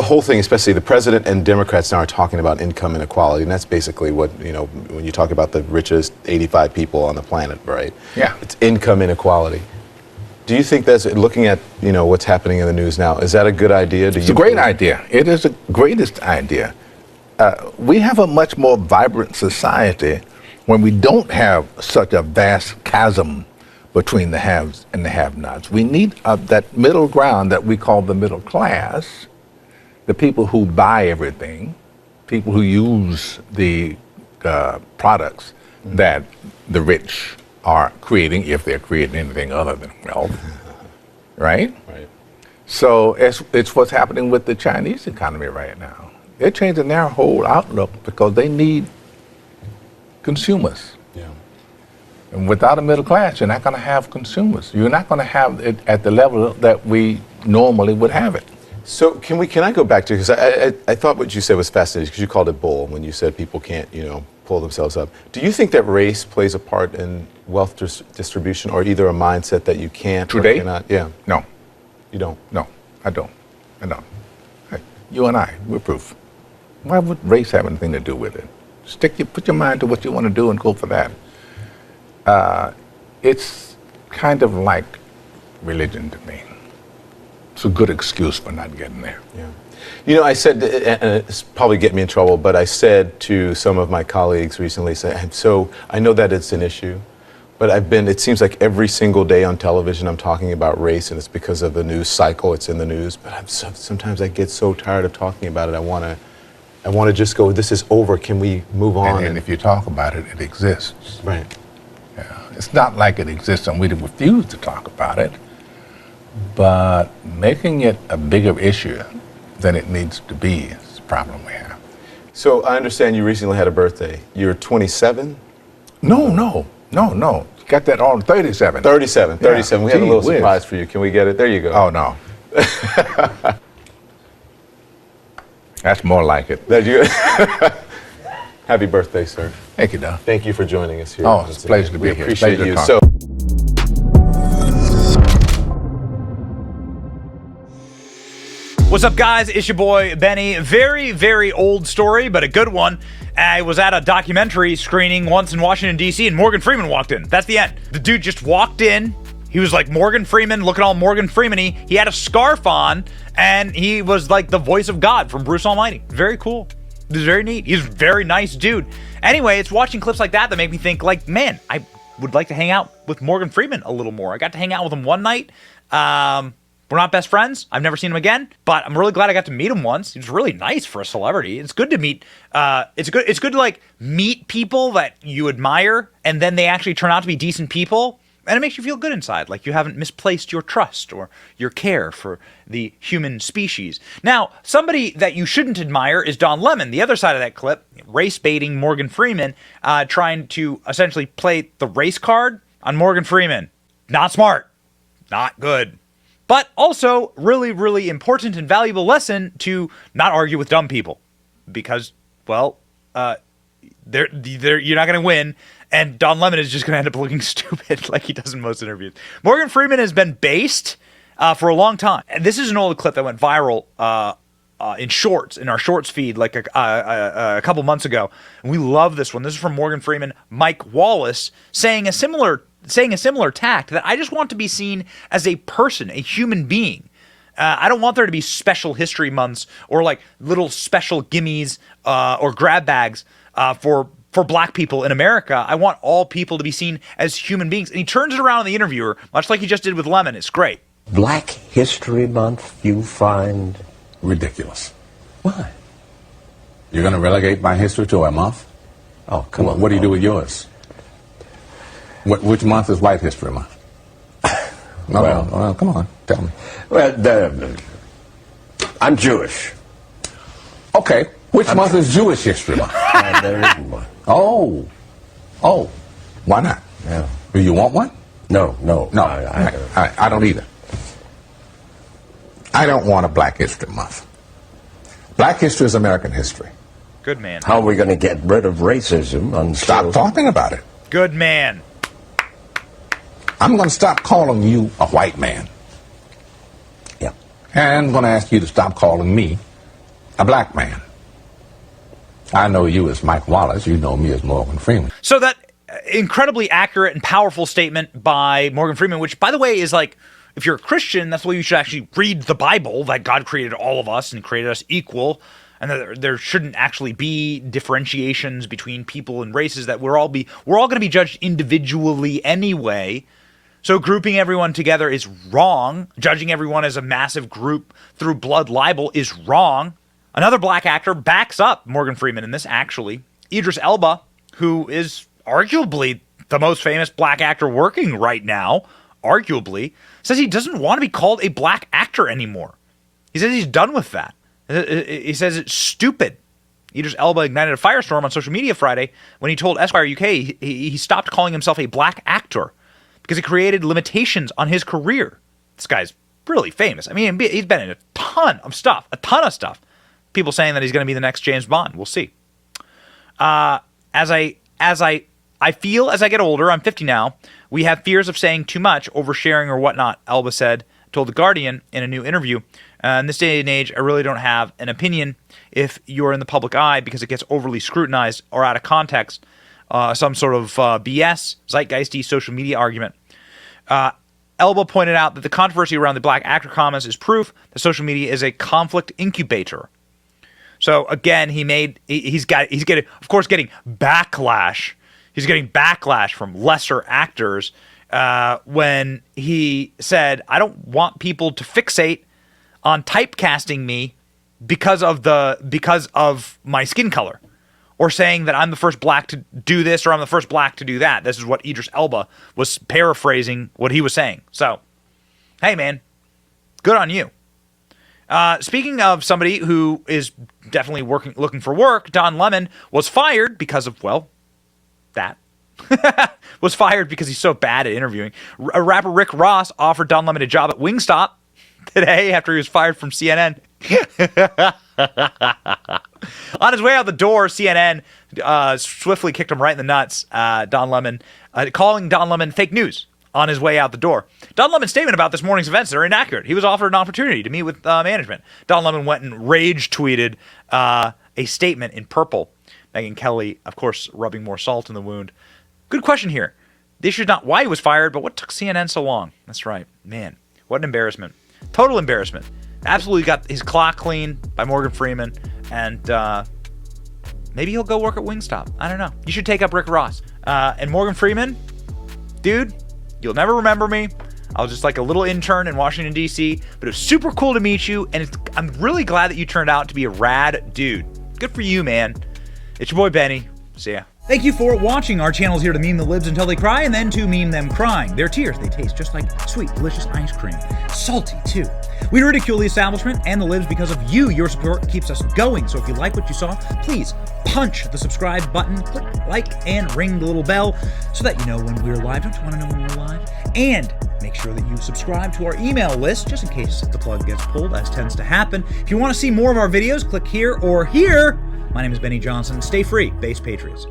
whole thing, especially the president and Democrats now are talking about income inequality, and that's basically what, when you talk about the richest 85 people on the planet, right? Yeah. It's income inequality. Do you think that's, looking at, what's happening in the news now, is that a good idea? It's a great idea. It is the greatest idea. We have a much more vibrant society when we don't have such a vast chasm between the haves and the have-nots. We need that middle ground that we call the middle class, the people who buy everything, people who use the products that the rich are creating, if they're creating anything other than wealth, right? Right. So it's what's happening with the Chinese economy right now. They're changing their whole outlook because they need consumers. Yeah. And without a middle class, you're not going to have consumers. You're not going to have it at the level that we normally would have it. So can I go back to, because I thought what you said was fascinating, because you called it bull when you said people can't, pull themselves up. Do you think that race plays a part in wealth distribution, or either a mindset that you can't Today? or cannot? Yeah. No. You don't? No, I don't. Hey, you and I, we're proof. Why would race have anything to do with it? Put your mind to what you want to do and go for that. It's kind of like religion to me. It's a good excuse for not getting there. Yeah. I said, and it's probably get me in trouble, but I said to some of my colleagues recently, so I know that it's an issue, but it seems like every single day on television I'm talking about race, and it's because of the news cycle, it's in the news, but sometimes I get so tired of talking about it, I want to just go, this is over, can we move on? And if you talk about it, it exists. Right. Yeah. It's not like it exists and we refuse to talk about it, but making it a bigger issue than it needs to be is the problem we have. So I understand you recently had a birthday. You're 27? No. You got that on 37. 37. Yeah. We have a little Gee whiz. surprise for you. Can we get it? There you go. Oh, no. That's more like it. Happy birthday, sir. Thank you, Don. Thank you for joining us here. Oh, it's a pleasure to be here. We appreciate Pleasure to you. talk. So. What's up, guys? It's your boy, Benny. Very, very old story, but a good one. I was at a documentary screening once in Washington, D.C., and Morgan Freeman walked in. That's the end. The dude just walked in. He was like Morgan Freeman, looking all Morgan Freeman-y. He had a scarf on, and he was like the voice of God from Bruce Almighty. Very cool. It was very neat. He's a very nice dude. Anyway, it's watching clips like that make me think, like, man, I would like to hang out with Morgan Freeman a little more. I got to hang out with him one night. We're not best friends. I've never seen him again, but I'm really glad I got to meet him once. He was really nice for a celebrity. It's good to meet. It's good to like meet people that you admire, and then they actually turn out to be decent people, and it makes you feel good inside, like you haven't misplaced your trust or your care for the human species. Now, somebody that you shouldn't admire is Don Lemon. The other side of that clip, race baiting Morgan Freeman, trying to essentially play the race card on Morgan Freeman. Not smart. Not good. But also really, really important and valuable lesson to not argue with dumb people, because, well, you're not going to win, and Don Lemon is just going to end up looking stupid like he does in most interviews. Morgan Freeman has been based for a long time. And this is an old clip that went viral in our shorts feed like a couple months ago. And we love this one. This is from Morgan Freeman, Mike Wallace, saying a similar tact, that I just want to be seen as a person, a human being. I don't want there to be special history months or like little special gimmies or grab bags for black people in America. I want all people to be seen as human beings. And he turns it around on the interviewer, much like he just did with Lemon. It's great. Black History Month you find ridiculous. Why? You're going to relegate my history to a month? Oh, come on. What do you do with yours? Which month is White History Month? Well, come on, tell me. Well, I'm Jewish. Okay, which month is Jewish History Month? There isn't one. Oh, why not? Yeah. Do you want one? No. I don't either. I don't want a Black History Month. Black history is American history. Good man. How are we going to get rid of racism? Stop talking about it. Good man. I'm going to stop calling you a white man. Yeah. And I'm going to ask you to stop calling me a black man. I know you as Mike Wallace. You know me as Morgan Freeman. So that incredibly accurate and powerful statement by Morgan Freeman, which, by the way, is like, if you're a Christian, that's the way you should actually read the Bible, that God created all of us and created us equal, and that there shouldn't actually be differentiations between people and races, that we're all going to be judged individually anyway. So grouping everyone together is wrong. Judging everyone as a massive group through blood libel is wrong. Another black actor backs up Morgan Freeman in this, actually. Idris Elba, who is arguably the most famous black actor working right now, arguably, says he doesn't want to be called a black actor anymore. He says he's done with that. He says it's stupid. Idris Elba ignited a firestorm on social media Friday when he told Esquire UK he stopped calling himself a black actor because it created limitations on his career. This guy's really famous. I mean, he's been in a ton of stuff. People saying that he's going to be the next James Bond. We'll see. As I feel as I get older, I'm 50 now, we have fears of saying too much, oversharing or whatnot, Elba told The Guardian in a new interview. In this day and age, I really don't have an opinion if you're in the public eye because it gets overly scrutinized or out of context, some sort of BS, zeitgeisty social media argument. Elba pointed out that the controversy around the black actor comments is proof that social media is a conflict incubator. So again, he's getting, of course, getting backlash. He's getting backlash from lesser actors when he said, "I don't want people to fixate on typecasting me because of my skin color, or saying that I'm the first black to do this or I'm the first black to do that." This is what Idris Elba was paraphrasing what he was saying. So, hey man, good on you. Speaking of somebody who is definitely looking for work, Don Lemon was fired because of, well, that. Was fired because he's so bad at interviewing. Rapper Rick Ross offered Don Lemon a job at Wingstop today after he was fired from CNN. On his way out the door, CNN swiftly kicked him right in the nuts. Don Lemon, calling Don Lemon fake news on his way out the door. Don Lemon's statement about this morning's events are inaccurate. He was offered an opportunity to meet with management. Don Lemon went and rage tweeted a statement in purple. Megyn Kelly, of course, rubbing more salt in the wound. Good question here. The issue is not why he was fired, but what took CNN so long? That's right. Man, what an embarrassment. Total embarrassment. Absolutely got his clock clean by Morgan Freeman, and maybe he'll go work at Wingstop. I don't know. You should take up Rick Ross. And Morgan Freeman, dude, you'll never remember me. I was just like a little intern in Washington, D.C., but it was super cool to meet you, and I'm really glad that you turned out to be a rad dude. Good for you, man. It's your boy, Benny. See ya. Thank you for watching. Our channel is here to meme the libs until they cry and then to meme them crying. Their tears, they taste just like sweet, delicious ice cream. Salty, too. We ridicule the establishment and the libs because of you. Your support keeps us going. So if you like what you saw, please punch the subscribe button, click like, and ring the little bell so that you know when we're live. Don't you want to know when we're live? And make sure that you subscribe to our email list just in case the plug gets pulled, as tends to happen. If you want to see more of our videos, click here or here. My name is Benny Johnson. Stay free, Base Patriots.